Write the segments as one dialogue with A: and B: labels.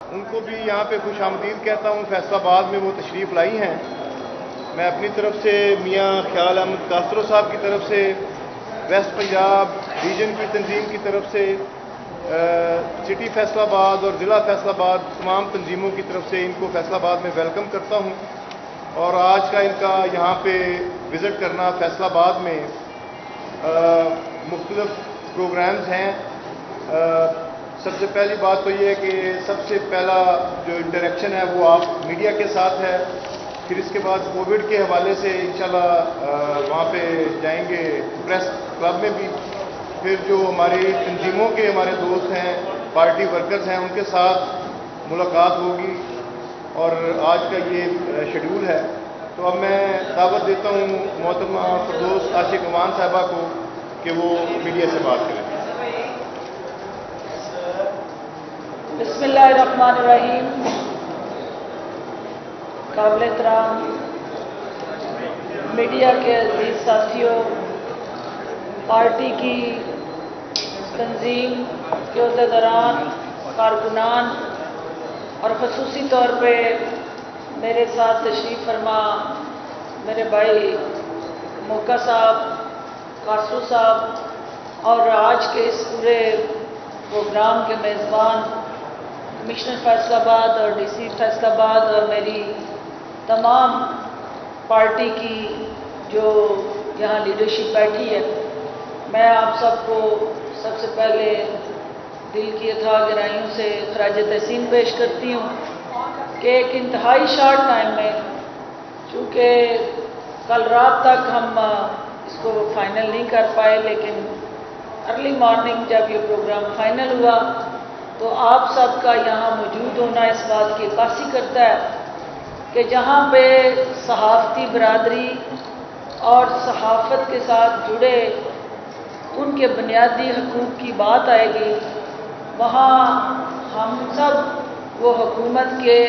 A: ان کو بھی یہاں پہ خوش آمدید کہتا ہوں۔ فیصل آباد میں وہ تشریف لائی ہیں۔ میں اپنی طرف سے میاں خیال احمد کاسرو صاحب کی طرف سے، ویسٹ پنجاب ریجن کی تنظیم کی طرف سے، سٹی فیصل آباد اور ضلع فیصل آباد تمام تنظیموں کی طرف سے ان کو فیصل آباد میں ویلکم کرتا ہوں۔ اور آج کا ان کا یہاں پہ وزٹ کرنا فیصل آباد میں مختلف پروگرامز ہیں۔ سب سے پہلی بات تو یہ ہے کہ سب سے پہلا جو انٹریکشن ہے وہ آپ میڈیا کے ساتھ ہے، پھر اس کے بعد کووڈ کے حوالے سے انشاءاللہ وہاں پہ جائیں گے پریس کلب میں بھی، پھر جو ہماری تنظیموں کے ہمارے دوست ہیں، پارٹی ورکرز ہیں، ان کے ساتھ ملاقات ہوگی، اور آج کا یہ شیڈول ہے۔ تو اب میں دعوت دیتا ہوں محترمہ فردوس عاشق امان صاحبہ کو کہ وہ میڈیا سے بات کریں۔
B: بسم اللہ الرحمن الرحیم۔ قابل احترام میڈیا کے عزیز ساتھیوں، پارٹی کی تنظیم کے عہدیداران، کارکنان اور خصوصی طور پہ میرے ساتھ تشریف فرما میرے بھائی موقع صاحب، کاسرو صاحب، اور آج کے اس پورے پروگرام کے میزبان کمشنر فیصل آباد اور ڈی سی فیصل آباد اور میری تمام پارٹی کی جو یہاں لیڈرشپ بیٹھی ہے، میں آپ سب کو سب سے پہلے دل کی اتھاہ گہرائیوں سے خراج تحسین پیش کرتی ہوں کہ ایک انتہائی شارٹ ٹائم میں، چونکہ کل رات تک ہم اس کو فائنل نہیں کر پائے، لیکن ارلی مارننگ جب یہ پروگرام فائنل ہوا تو آپ سب کا یہاں موجود ہونا اس بات کی عکاسی کرتا ہے کہ جہاں پہ صحافتی برادری اور صحافت کے ساتھ جڑے ان کے بنیادی حقوق کی بات آئے گی، وہاں ہم سب، وہ حکومت کے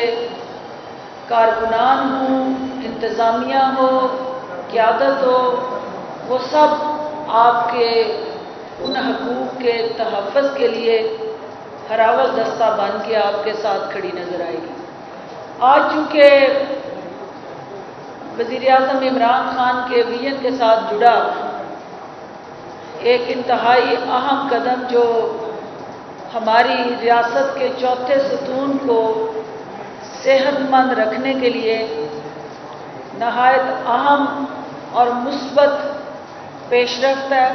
B: کارکنان ہوں، انتظامیہ ہو، قیادت ہو، وہ سب آپ کے ان حقوق کے تحفظ کے لیے ہر اول دستہ بن کے آپ کے ساتھ کھڑی نظر آئے گی۔ آج چونکہ وزیر اعظم عمران خان کے ویژن کے ساتھ جڑا ایک انتہائی اہم قدم جو ہماری ریاست کے چوتھے ستون کو صحت مند رکھنے کے لیے نہایت اہم اور مثبت پیش رفت ہے۔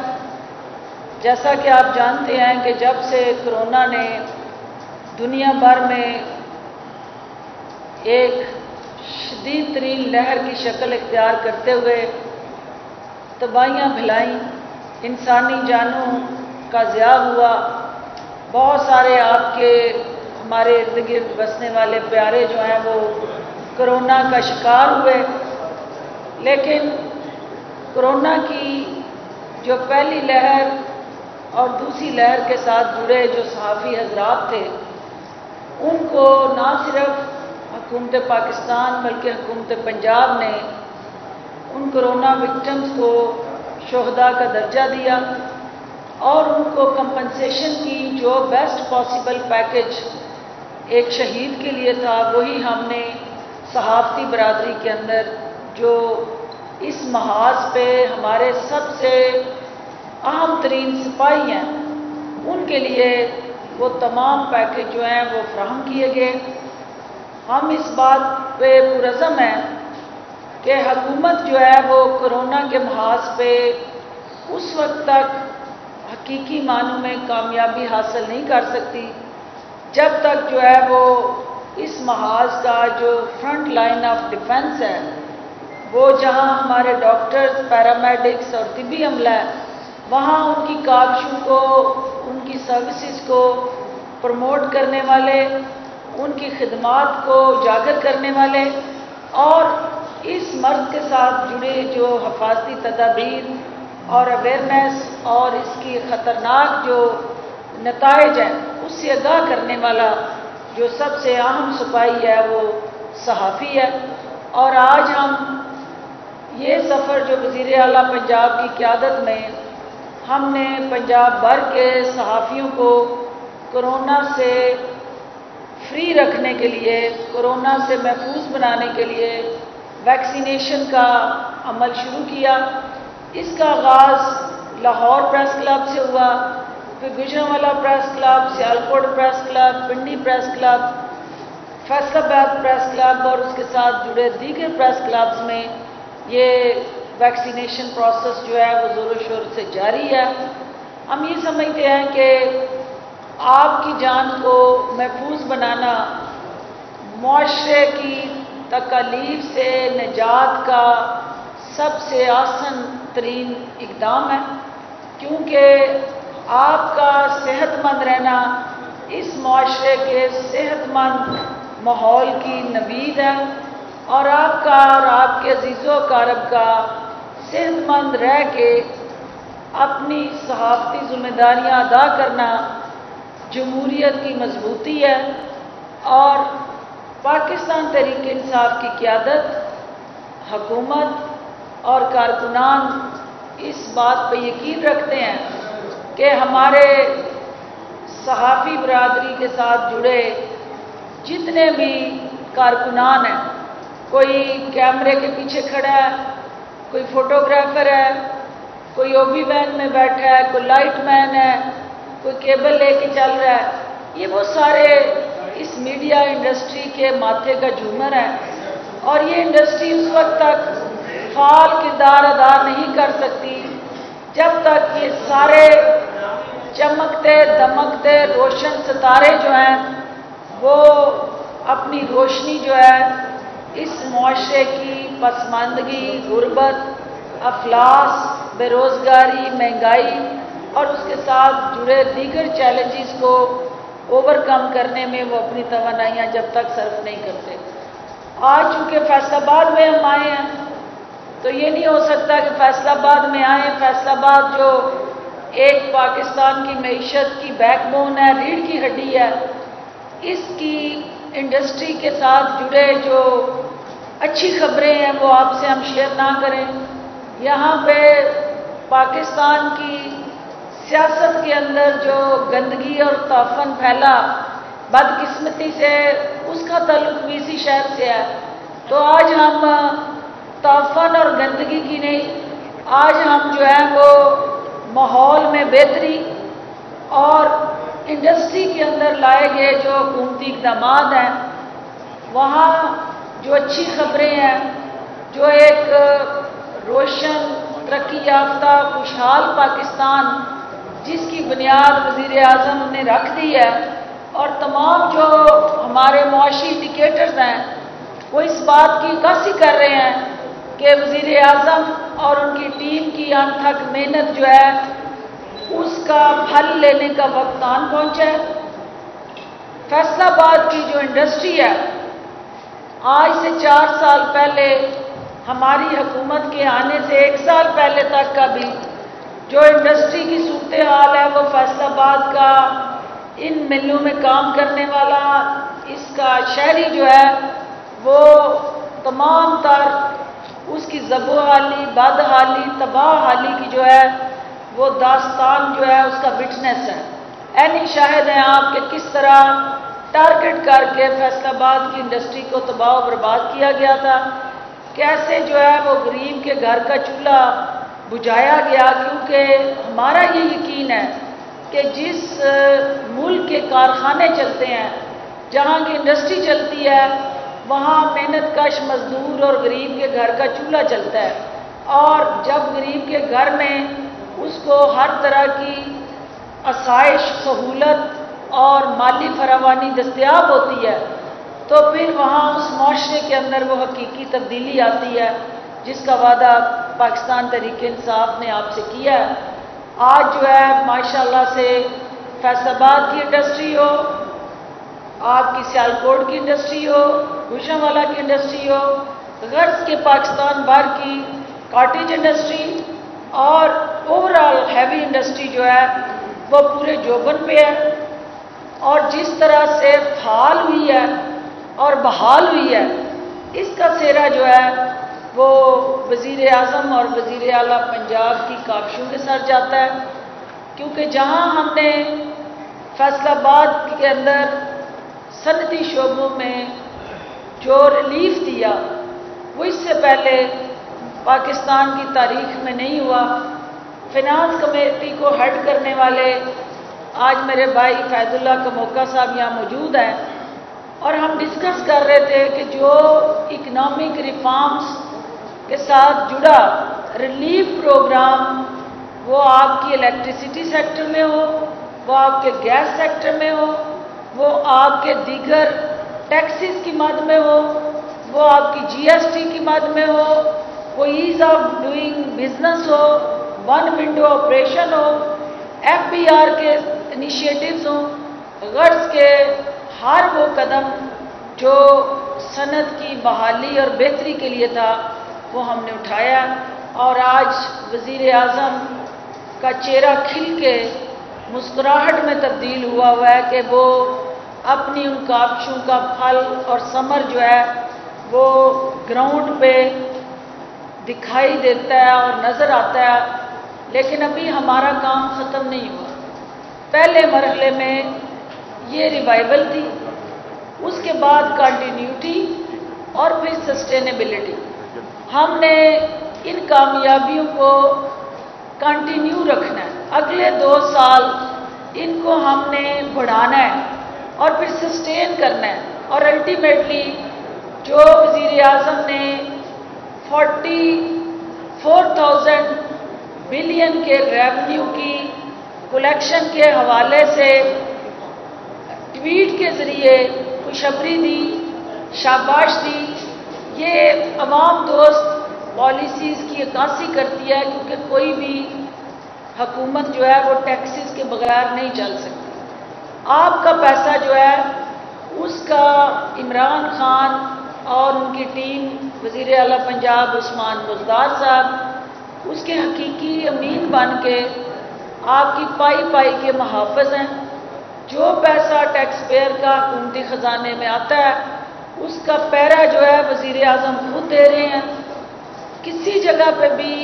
B: جیسا کہ آپ جانتے ہیں کہ جب سے کرونا نے دنیا بھر میں ایک شدید ترین لہر کی شکل اختیار کرتے ہوئے تباہیاں پھیلائیں، انسانی جانوں کا ضیاع ہوا، بہت سارے آپ کے ہمارے ارد گرد بسنے والے پیارے جو ہیں وہ کرونا کا شکار ہوئے، لیکن کرونا کی جو پہلی لہر اور دوسری لہر کے ساتھ جڑے جو صحافی حضرات تھے، ان کو نہ صرف حکومت پاکستان بلکہ حکومت پنجاب نے ان کرونا وکٹمز کو شہداء کا درجہ دیا، اور ان کو کمپنسیشن کی جو بیسٹ پاسبل پیکج ایک شہید کے لیے تھا، وہی ہم نے صحافتی برادری کے اندر جو اس محاذ پہ ہمارے سب سے اہم ترین سپاہی ہیں، ان کے لیے وہ تمام پیکج جو ہیں وہ فراہم کیے گئے۔ ہم اس بات پہ پرعزم ہیں کہ حکومت جو ہے وہ کرونا کے محاذ پہ اس وقت تک حقیقی معنوں میں کامیابی حاصل نہیں کر سکتی جب تک جو ہے وہ اس محاذ کا جو فرنٹ لائن آف ڈیفنس ہے، وہ جہاں ہمارے ڈاکٹرز، پیرامیڈکس اور طبی عملہ ہے، وہاں ان کی کاوشوں کو، ان کی سروسز کو پروموٹ کرنے والے، ان کی خدمات کو اجاگر کرنے والے، اور اس مرض کے ساتھ جڑے جو حفاظتی تدابیر اور اویئرنیس اور اس کی خطرناک جو نتائج ہیں اس سے آگاہ کرنے والا جو سب سے اہم سپاہی ہے وہ صحافی ہے۔ اور آج ہم یہ سفر جو وزیر اعلیٰ پنجاب کی قیادت میں ہم نے پنجاب بھر کے صحافیوں کو کرونا سے فری رکھنے کے لیے، کورونا سے محفوظ بنانے کے لیے ویکسینیشن کا عمل شروع کیا۔ اس کا آغاز لاہور پریس کلب سے ہوا، پھر Gujranwala press club, Sialkot press club, Pindi press club, Faisal آباد پریس کلب اور اس کے ساتھ جڑے دیگر پریس کلبز میں یہ ویکسینیشن پروسیس جو ہے وہ زور و شور سے جاری ہے۔ ہم یہ سمجھتے ہیں کہ آپ کی جان کو محفوظ بنانا معاشرے کی تکالیف سے نجات کا سب سے آسان ترین اقدام ہے، کیونکہ آپ کا صحت مند رہنا اس معاشرے کے صحت مند ماحول کی نوید ہے، اور آپ کا اور آپ کے عزیز و اقارب کا صحت مند رہ کے اپنی صحافتی ذمہ داریاں ادا کرنا جمہوریت کی مضبوطی ہے۔ اور پاکستان تحریک انصاف کی قیادت، حکومت اور کارکنان اس بات پہ یقین رکھتے ہیں کہ ہمارے صحافی برادری کے ساتھ جڑے جتنے بھی کارکنان ہیں، کوئی کیمرے کے پیچھے کھڑا ہے، کوئی فوٹوگرافر ہے، کوئی او بی وین میں بیٹھا ہے، کوئی لائٹ مین ہے، کوئی کیبل لے کے چل رہا ہے، یہ وہ سارے اس میڈیا انڈسٹری کے ماتھے کا جھومر ہے، اور یہ انڈسٹری اس وقت تک فعال کردار ادا نہیں کر سکتی جب تک یہ سارے چمکتے دمکتے روشن ستارے جو ہیں وہ اپنی روشنی جو ہے اس معاشرے کی پسماندگی، غربت، افلاس، بے روزگاری، مہنگائی اور اس کے ساتھ جڑے دیگر چیلنجز کو اوور کم کرنے میں وہ اپنی توانائیاں جب تک صرف نہیں کرتے۔ آج چونکہ فیصل آباد میں ہم آئے ہیں تو یہ نہیں ہو سکتا کہ فیصل آباد میں آئیں، فیصل آباد جو ایک پاکستان کی معیشت کی بیک بون ہے، ریڑھ کی ہڈی ہے، اس کی انڈسٹری کے ساتھ جڑے جو اچھی خبریں ہیں وہ آپ سے ہم شیئر نہ کریں۔ یہاں پہ پاکستان کی سیاست کے اندر جو گندگی اور تعفن پھیلا بدقسمتی سے، اس کا تعلق بھی اسی شہر سے ہے۔ تو آج ہم تعفن اور گندگی کی نہیں، آج ہم جو ہے وہ ماحول میں بہتری اور انڈسٹری کے اندر لائے گئے جو حکومتی اقدامات ہیں، وہاں جو اچھی خبریں ہیں، جو ایک روشن ترقی یافتہ خوشحال پاکستان جس کی بنیاد وزیر اعظم نے رکھ دی ہے، اور تمام جو ہمارے معاشی انڈیکیٹرز ہیں وہ اس بات کی عکاسی کر رہے ہیں کہ وزیر اعظم اور ان کی ٹیم کی انتھک محنت جو ہے اس کا پھل لینے کا وقت آن پہنچا ہے۔ فیصل آباد کی جو انڈسٹری ہے، آج سے 4 سال پہلے ہماری حکومت کے آنے سے 1 سال پہلے تک کا بھی جو انڈسٹری کی صورتحال ہے وہ فیصل آباد کا ان ملوں میں کام کرنے والا اس کا شہری جو ہے وہ تمام تر اس کی زبوحالی، بدحالی، تباہ حالی کی جو ہے وہ داستان جو ہے اس کا وٹنس ہے۔ عینی شاہد ہیں آپ کہ کس طرح ٹارگٹ کر کے فیصل آباد کی انڈسٹری کو تباہ و برباد کیا گیا تھا، کیسے جو ہے وہ غریب کے گھر کا چولہا بجھایا گیا، کیونکہ ہمارا یہ یقین ہے کہ جس ملک کے کارخانے چلتے ہیں، جہاں کی انڈسٹری چلتی ہے، وہاں محنت کش مزدور اور غریب کے گھر کا چولہا چلتا ہے، اور جب غریب کے گھر میں اس کو ہر طرح کی آسائش، سہولت اور مالی فراوانی دستیاب ہوتی ہے تو پھر وہاں اس معاشرے کے اندر وہ حقیقی تبدیلی آتی ہے جس کا وعدہ پاکستان تحریک انصاف نے آپ سے کیا ہے۔ آج جو ہے ماشاءاللہ سے فیصل آباد کی انڈسٹری ہو، آپ کی سیالکوٹ کی انڈسٹری ہو، گوجرانوالہ کی انڈسٹری ہو، غرض کے پاکستان بھر کی کاٹیج انڈسٹری اور اوورآل ہیوی انڈسٹری جو ہے وہ پورے جوبن پہ ہے، اور جس طرح سے فعال ہوئی ہے اور بحال ہوئی ہے، اس کا سہرا جو ہے وہ وزیر اعظم اور وزیر اعلیٰ پنجاب کی کاوشوں کے ساتھ جاتا ہے، کیونکہ جہاں ہم نے فیصل آباد کے اندر صنعتی شعبوں میں جو ریلیف دیا وہ اس سے پہلے پاکستان کی تاریخ میں نہیں ہوا۔ فائنانس کمیٹی کو ہیڈ کرنے والے آج میرے بھائی فیض اللہ کموکا صاحب یہاں موجود ہیں، اور ہم ڈسکس کر رہے تھے کہ جو اکنامک ریفارمز کے ساتھ جڑا ریلیف پروگرام، وہ آپ کی الیکٹریسٹی سیکٹر میں ہو، وہ آپ کے گیس سیکٹر میں ہو، وہ آپ کے دیگر ٹیکسز کی مد میں ہو، وہ آپ کی جی ایس ٹی کی مد میں ہو، وہ ایز آف ڈوئنگ بزنس ہو، ون ونڈو آپریشن ہو، ایف بی آر کے انیشیٹوز ہوں، غرض کے ہر وہ قدم جو صنعت کی بحالی اور بہتری کے لیے تھا وہ ہم نے اٹھایا، اور آج وزیر اعظم کا چہرہ کھل کے مسکراہٹ میں تبدیل ہوا ہے کہ وہ اپنی ان کاوشوں کا پھل اور ثمر جو ہے وہ گراؤنڈ پہ دکھائی دیتا ہے اور نظر آتا ہے۔ لیکن ابھی ہمارا کام ختم نہیں ہوا۔ پہلے مرحلے میں یہ ریوائول تھی، اس کے بعد کنٹینیوٹی اور پھر سسٹینیبلٹی۔ ہم نے ان کامیابیوں کو کنٹینیو رکھنا ہے، اگلے 2 سال ان کو ہم نے بڑھانا ہے اور پھر سسٹین کرنا ہے، اور الٹیمیٹلی جو وزیر اعظم نے 44,000 بلین کے ریونیو کی کلیکشن کے حوالے سے ٹویٹ کے ذریعے خوشخبری دی، شاباش دی، یہ عوام دوست پالیسیز کی عکاسی کرتی ہے، کیونکہ کوئی بھی حکومت جو ہے وہ ٹیکسز کے بغیر نہیں چل سکتی۔ آپ کا پیسہ جو ہے اس کا عمران خان اور ان کی ٹیم، وزیر اعلیٰ پنجاب عثمان بزدار صاحب اس کے حقیقی امین بن کے آپ کی پائی پائی کے محافظ ہیں۔ جو پیسہ ٹیکس پیئر کا حکومتی خزانے میں آتا ہے اس کا پیرا جو ہے وزیر اعظم خود دے رہے ہیں۔ کسی جگہ پہ بھی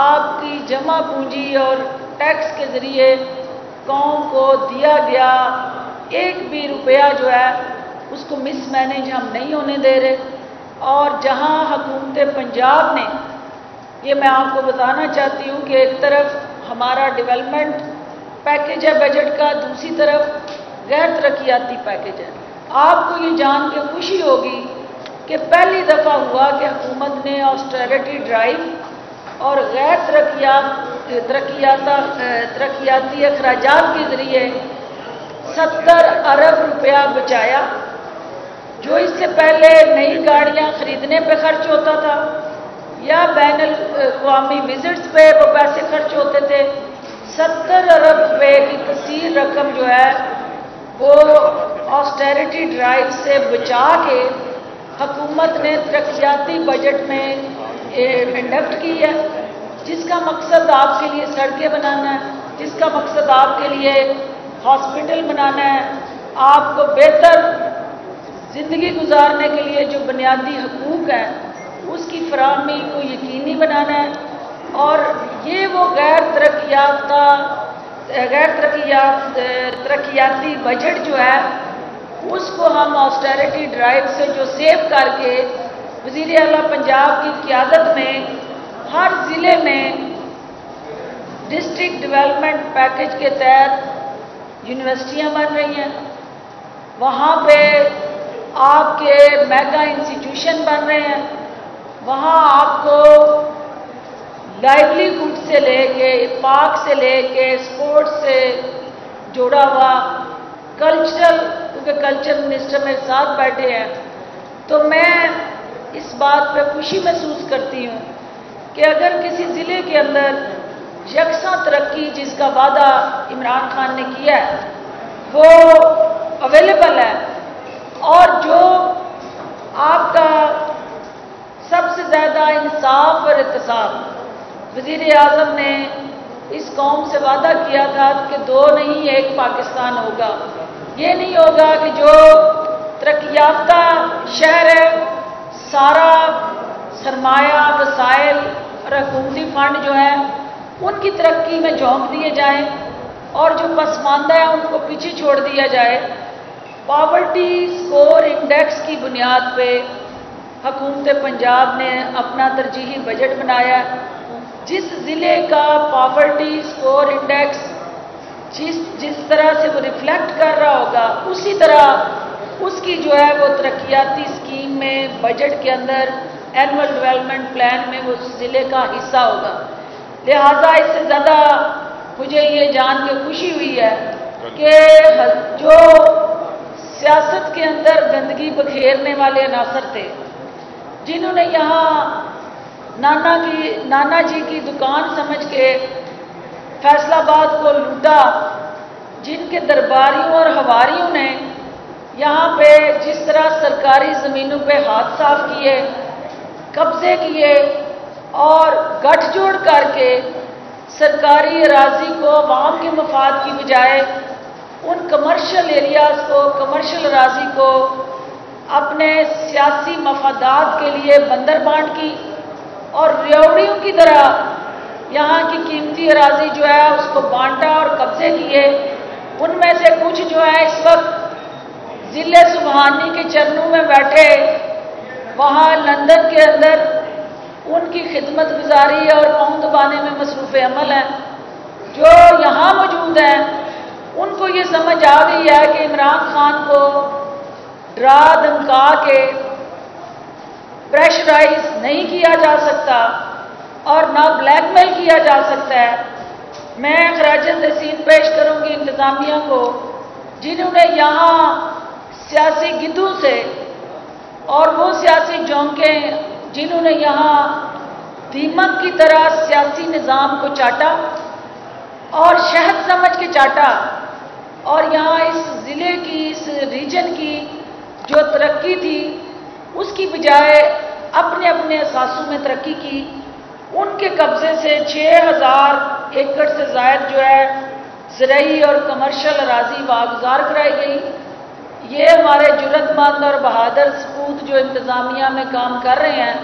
B: آپ کی جمع پونجی اور ٹیکس کے ذریعے قوم کو دیا گیا ایک بھی روپیہ جو ہے اس کو مس مینیج ہم نہیں ہونے دے رہے۔ اور جہاں حکومت پنجاب نے، یہ میں آپ کو بتانا چاہتی ہوں کہ ایک طرف ہمارا ڈیولپمنٹ پیکیج ہے بجٹ کا، دوسری طرف غیر ترقیاتی پیکیج ہے۔ آپ کو یہ جان کے خوشی ہوگی کہ پہلی دفعہ ہوا کہ حکومت نے آسٹریلٹی ڈرائیو اور غیر ترقیاتی اخراجات کے ذریعے 70 ارب روپیہ بچایا، جو اس سے پہلے نئی گاڑیاں خریدنے پہ خرچ ہوتا تھا یا بین الاقوامی وزٹس پہ وہ پیسے خرچ ہوتے تھے۔ 70 ارب روپے کی کثیر رقم جو ہے وہ آسٹیریٹی ڈرائیو سے بچا کے حکومت نے ترقیاتی بجٹ میں انڈکٹ کی ہے، جس کا مقصد آپ کے لیے سڑکیں بنانا ہے، جس کا مقصد آپ کے لیے ہاسپٹل بنانا ہے، آپ کو بہتر زندگی گزارنے کے لیے جو بنیادی حقوق ہیں اس کی فراہمی کو یقینی بنانا ہے۔ اور یہ وہ غیر ترقیاتی بجٹ جو ہے اس کو ہم آسٹیریٹی ڈرائیو سے جو سیو کر کے وزیر اعلیٰ پنجاب کی قیادت میں ہر ضلع میں ڈسٹرکٹ ڈیولپمنٹ پیکیج کے تحت یونیورسٹیاں بن رہی ہیں، وہاں پہ آپ کے میگا انسٹیٹیوشن بن رہے ہیں، وہاں آپ کو لائیولیہوڈ سے لے کے پارک سے لے کے اسپورٹس سے جوڑا ہوا کلچرل، کیونکہ کلچر منسٹر میرے ساتھ بیٹھے ہیں، تو میں اس بات پہ خوشی محسوس کرتی ہوں کہ اگر کسی ضلع کے اندر یکساں ترقی جس کا وعدہ عمران خان نے کیا ہے وہ اویلیبل ہے، اور جو آپ کا سب سے زیادہ انصاف اور احتساب وزیر اعظم نے اس قوم سے وعدہ کیا تھا کہ 2 نہیں 1 پاکستان ہوگا۔ یہ نہیں ہوگا کہ جو ترقی یافتہ شہر ہے سارا سرمایہ وسائل اور حکومتی فنڈ جو ہے ان کی ترقی میں جھونک دیے جائیں اور جو پسماندہ ہے ان کو پیچھے چھوڑ دیا جائے۔ پاورٹی سکور انڈیکس کی بنیاد پہ حکومت پنجاب نے اپنا ترجیحی بجٹ بنایا ہے. جس ضلع کا پاورٹی سکور انڈیکس جس طرح سے وہ ریفلیکٹ کر رہا ہوگا اسی طرح اس کی جو ہے وہ ترقیاتی اسکیم میں بجٹ کے اندر اینول ڈیولپمنٹ پلان میں وہ ضلع کا حصہ ہوگا. لہذا اس سے زیادہ مجھے یہ جان کے خوشی ہوئی ہے کہ جو سیاست کے اندر گندگی بکھیرنے والے عناصر تھے، جنہوں نے یہاں نانا جی کی دکان سمجھ کے فیصل آباد کو لوٹا، جن کے درباریوں اور حواریوں نے یہاں پہ جس طرح سرکاری زمینوں پہ ہاتھ صاف کیے، قبضے کیے اور گٹھ جوڑ کر کے سرکاری اراضی کو عوام کے مفاد کی بجائے ان کمرشل ایریاز کو، کمرشل اراضی کو اپنے سیاسی مفادات کے لیے بندر بانٹ کی اور ریوڑیوں کی طرح یہاں کی قیمتی اراضی جو ہے اس کو بانٹا اور قبضے کیے. ان میں سے کچھ جو ہے اس وقت ضلع سبحانی کے چرنوں میں بیٹھے وہاں لندن کے اندر ان کی خدمت گزاری اور پاؤں دبانے میں مصروف عمل ہیں. جو یہاں موجود ہیں ان کو یہ سمجھ آ گئی ہے کہ عمران خان کو ڈرا دھمکا کے پریشرائز نہیں کیا جا سکتا اور نہ بلیک میل کیا جا سکتا ہے. میں خراج تحسین پیش کروں گی انتظامیہ کو، جنہوں نے یہاں سیاسی گدھوں سے اور وہ سیاسی جونکیں جنہوں نے یہاں دیمک کی طرح سیاسی نظام کو چاٹا اور شہد سمجھ کے چاٹا، اور یہاں اس ضلع کی، اس ریجن کی جو ترقی تھی اس کی بجائے اپنے اپنے اثاثوں میں ترقی کی. ان کے قبضے سے 6000 ایکڑ سے زائد جو ہے زرعی اور کمرشل اراضی واگزار کرائی گئی. یہ ہمارے جرت مند اور بہادر سپوت جو انتظامیہ میں کام کر رہے ہیں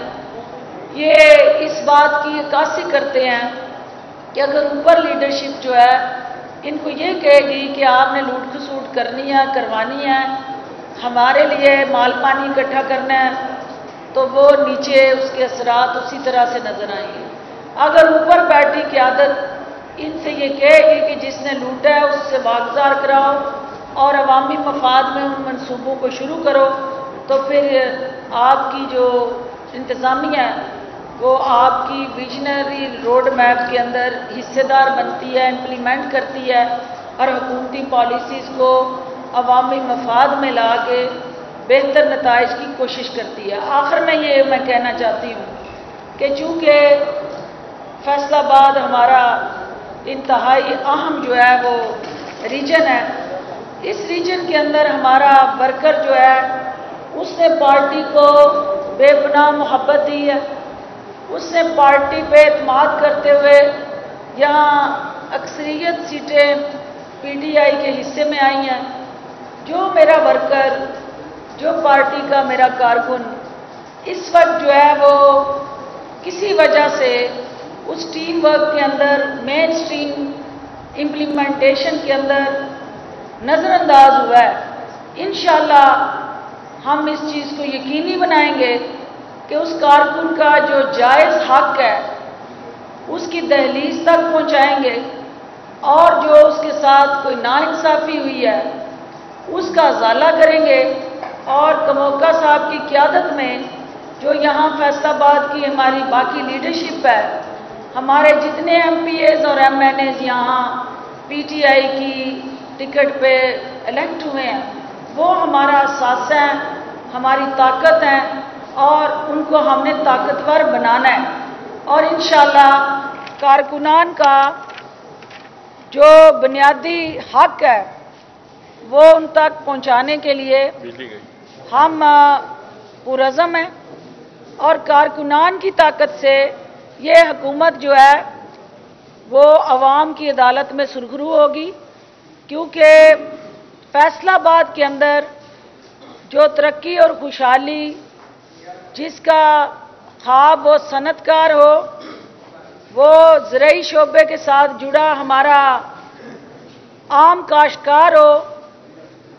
B: یہ اس بات کی عکاسی کرتے ہیں کہ اگر اوپر لیڈرشپ جو ہے ان کو یہ کہے گی کہ آپ نے لوٹ کھسوٹ کرنی ہے، کروانی ہے، ہمارے لیے مال پانی اکٹھا کرنا ہے، تو وہ نیچے اس کے اثرات اسی طرح سے نظر آئیں گے. اگر اوپر بیٹھی قیادت ان سے یہ کہے گی کہ جس نے لوٹا ہے اس سے واگزار کراؤ اور عوامی مفاد میں ان منصوبوں کو شروع کرو، تو پھر آپ کی جو انتظامیہ ہے وہ آپ کی ویژنری روڈ میپ کے اندر حصے دار بنتی ہے، امپلیمنٹ کرتی ہے اور حکومتی پالیسیز کو عوامی مفاد میں لا کے بہتر نتائج کی کوشش کرتی ہے. آخر میں یہ میں کہنا چاہتی ہوں کہ چونکہ فیصل آباد ہمارا انتہائی اہم جو ہے وہ ریجن ہے، اس ریجن کے اندر ہمارا ورکر جو ہے اس نے پارٹی کو بے پناہ محبت دی ہے، اس نے پارٹی پہ اعتماد کرتے ہوئے یہاں اکثریت سیٹیں پی ٹی آئی کے حصے میں آئی ہیں. جو میرا ورکر، جو پارٹی کا میرا کارکن اس وقت جو ہے وہ کسی وجہ سے اس ٹیم ورک کے اندر، مین سٹریم امپلیمنٹیشن کے اندر نظر انداز ہوا ہے، انشاءاللہ ہم اس چیز کو یقینی بنائیں گے کہ اس کارکن کا جو جائز حق ہے اس کی دہلیز تک پہنچائیں گے اور جو اس کے ساتھ کوئی ناانصافی ہوئی ہے اس کا ازالہ کریں گے. اور کموکا صاحب کی قیادت میں جو یہاں فیصل آباد کی ہماری باقی لیڈرشپ ہے، ہمارے جتنے ایم پی ایز اور ایم این ایز یہاں پی ٹی آئی کی ٹکٹ پہ الیکٹ ہوئے ہیں، وہ ہمارا اثاثہ ہیں، ہماری طاقت ہیں اور ان کو ہم نے طاقتور بنانا ہے. اور انشاءاللہ کارکنان کا جو بنیادی حق ہے وہ ان تک پہنچانے کے لیے ہم پرعزم ہیں اور کارکنان کی طاقت سے یہ حکومت جو ہے وہ عوام کی عدالت میں سرخرو ہوگی. کیونکہ فیصل آباد کے اندر جو ترقی اور خوشحالی جس کا خواب وہ صنعت کار ہو، وہ زرعی شعبے کے ساتھ جڑا ہمارا عام کاشتکار ہو،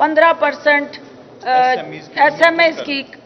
B: 15% SMEs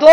B: 2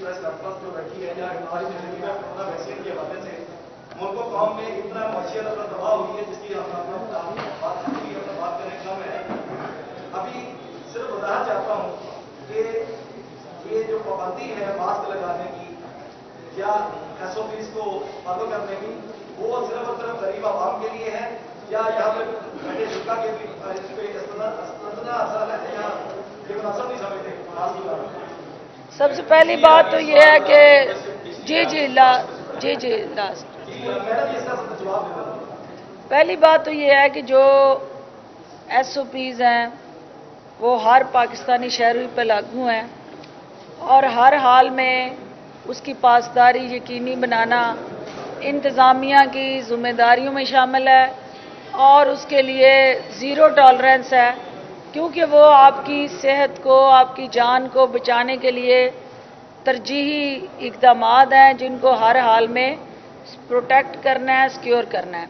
C: پریس کانفرنس جو رکھی ہے یا آج کورونا ویکسین کے حوالے سے ملک و قوم میں اتنا معاشیت اپنا تباہ ہوئی ہے جس کی ہم بات کریں کم ہے. ابھی صرف وضاحت چاہتا ہوں کہ یہ جو پابندی ہے ماسک لگانے کی یا SOPs کو فالو کرنے کی وہ صرف اور صرف غریب عوام کے لیے ہے یا یہاں پہ بیٹھے شکا کے بھی اس پہ استثنا اثر ہے یا یہ مناسب نہیں سمجھتے ماسک لگانا؟
B: سب سے پہلی بات تو یہ ہے کہ لاسٹ پہلی بات تو یہ ہے کہ جو SOPs ہیں وہ ہر پاکستانی شہری پہ لاگو ہیں اور ہر حال میں اس کی پاسداری یقینی بنانا انتظامیہ کی ذمہ داریوں میں شامل ہے اور اس کے لیے زیرو ٹالرنس ہے کیونکہ وہ آپ کی صحت کو آپ کی جان کو بچانے کے لیے ترجیحی اقدامات ہیں جن کو ہر حال میں پروٹیکٹ کرنا ہے سیکیور کرنا ہے.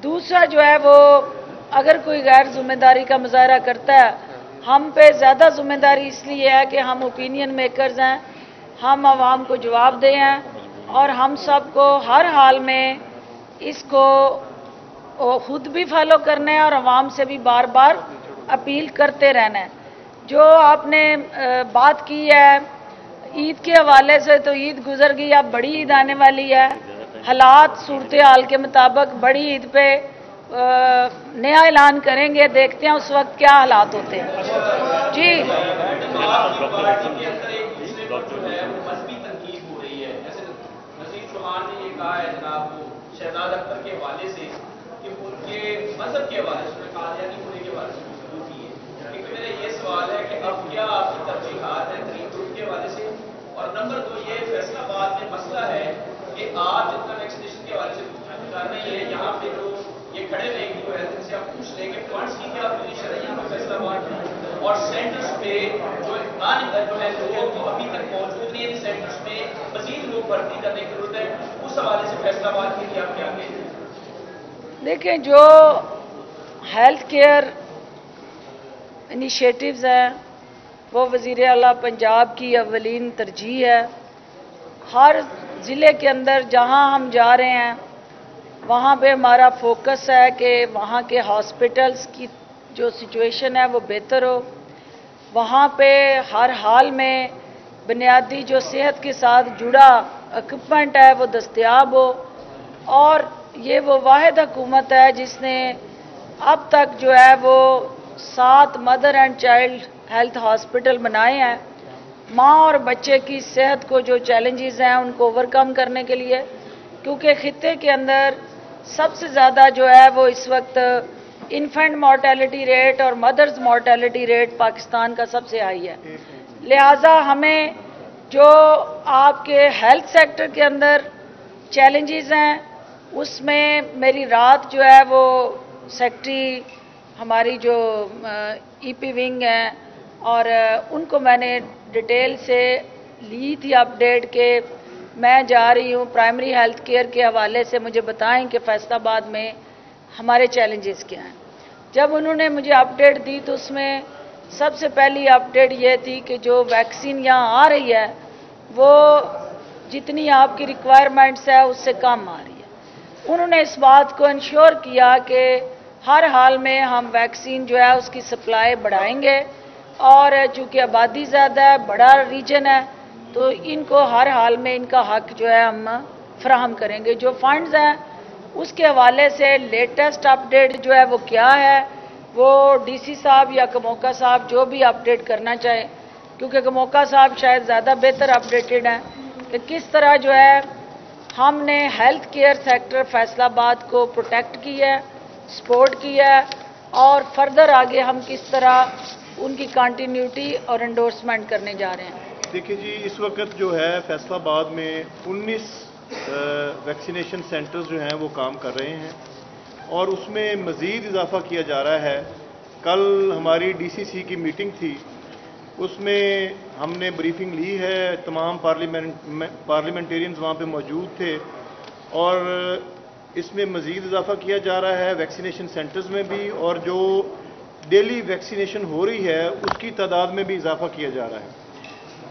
B: دوسرا جو ہے وہ اگر کوئی غیر ذمہ داری کا مظاہرہ کرتا ہے ہم پہ زیادہ ذمہ داری اس لیے ہے کہ ہم اوپینین میکرز ہیں ہم عوام کو جواب دیں ہیں اور ہم سب کو ہر حال میں اس کو خود بھی فالو کرنا ہے اور عوام سے بھی بار بار اپیل کرتے رہنا ہے. جو آپ نے بات کی ہے عید کے حوالے سے تو عید گزر گئی اب بڑی عید آنے والی ہے. حالات صورتحال کے مطابق بڑی عید پہ نیا اعلان کریں گے دیکھتے ہیں اس وقت کیا حالات ہوتے ہیں. جی
D: کہا ہے جناب وہ شہزاد اختر کے حوالے سے کہ ان کے مذہب کے حوالے سے قادیانی ہونے کے حوالے سے گفتگو کی ہے. ایک میرا یہ سوال ہے کہ اب کیا آپ کی ترجیحات ہیں گرین گروپ کے حوالے سے اور نمبر 2 یہ فیصلہ آباد میں مسئلہ ہے کہ آپ جتنا ویکسینیشن کے حوالے سے کر رہے ہیں یہاں پہ جو یہ کھڑے رہیں گے جو ہے سے آپ پوچھ لیں کہ فنڈس کی کیا پوزیشن ہے یہاں پہ فیصلہ آباد میں اور سینٹرس پہ جو ہے لوگ ابھی تک موجود نہیں ہے سینٹرس میں مزید لوگ بھرتی کرنے کی ضرورت ہے اس حوالے سے فیصلہ آباد کے لیے آپ کیا کہیں؟
B: دیکھیں جو ہیلتھ کیئر انیشیٹوز ہیں وہ وزیر اعلیٰ پنجاب کی اولین ترجیح ہے. ہر ضلع کے اندر جہاں ہم جا رہے ہیں وہاں پہ ہمارا فوکس ہے کہ وہاں کے ہاسپٹلس کی جو سچویشن ہے وہ بہتر ہو. وہاں پہ ہر حال میں بنیادی جو صحت کے ساتھ جڑا اکوپمنٹ ہے وہ دستیاب ہو اور یہ وہ واحد حکومت ہے جس نے اب تک جو ہے وہ 7 mother and child health hospital بنائے ہیں ماں اور بچے کی صحت کو جو چیلنجز ہیں ان کو اوور کم کرنے کے لیے کیونکہ خطے کے اندر سب سے زیادہ جو ہے وہ اس وقت انفینٹ مورٹیلٹی ریٹ اور مدرز مورٹیلٹی ریٹ پاکستان کا سب سے ہائی ہے. لہٰذا ہمیں جو آپ کے ہیلتھ سیکٹر کے اندر چیلنجز ہیں اس میں میری رات جو ہے وہ سیکٹری ہماری جو EP ونگ ہیں اور ان کو میں نے ڈیٹیل سے لی تھی اپڈیٹ کہ میں جا رہی ہوں پرائمری ہیلتھ کیئر کے حوالے سے مجھے بتائیں کہ فیصل آباد میں ہمارے چیلنجز کیا ہیں. جب انہوں نے مجھے اپڈیٹ دی تو اس میں سب سے پہلی اپڈیٹ یہ تھی کہ جو ویکسین یہاں آ رہی ہے وہ جتنی آپ کی ریکوائرمنٹس ہے اس سے کم آ رہی ہے. انہوں نے اس بات کو انشور کیا کہ ہر حال میں ہم ویکسین جو ہے اس کی سپلائی بڑھائیں گے اور چونکہ آبادی زیادہ ہے بڑا ریجن ہے تو ان کو ہر حال میں ان کا حق جو ہے ہم فراہم کریں گے. جو فنڈز ہیں اس کے حوالے سے لیٹسٹ اپڈیٹ جو ہے وہ کیا ہے وہ DC صاحب یا کموکا صاحب جو بھی اپڈیٹ کرنا چاہے کیونکہ کموکا صاحب شاید زیادہ بہتر اپڈیٹڈ ہیں کہ کس طرح جو ہے ہم نے ہیلتھ کیئر سیکٹر فیصل آباد کو پروٹیکٹ کیا ہے سپورٹ کیا ہے اور فردر آگے ہم کس طرح ان کی کنٹینیوٹی اور انڈورسمنٹ کرنے جا رہے ہیں.
A: دیکھیے جی اس وقت جو ہے فیصل آباد میں 19 ویکسینیشن سینٹرز جو ہیں وہ کام کر رہے ہیں اور اس میں مزید اضافہ کیا جا رہا ہے. کل ہماری DCC کی میٹنگ تھی اس میں ہم نے بریفنگ لی ہے تمام پارلیمنٹیرینز وہاں پہ موجود تھے اور اس میں مزید اضافہ کیا جا رہا ہے ویکسینیشن سینٹرز میں بھی اور جو ڈیلی ویکسینیشن ہو رہی ہے اس کی تعداد میں بھی اضافہ کیا جا رہا ہے.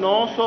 A: 900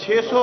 A: 600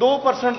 A: 2%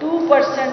B: 2%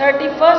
B: 31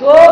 B: 2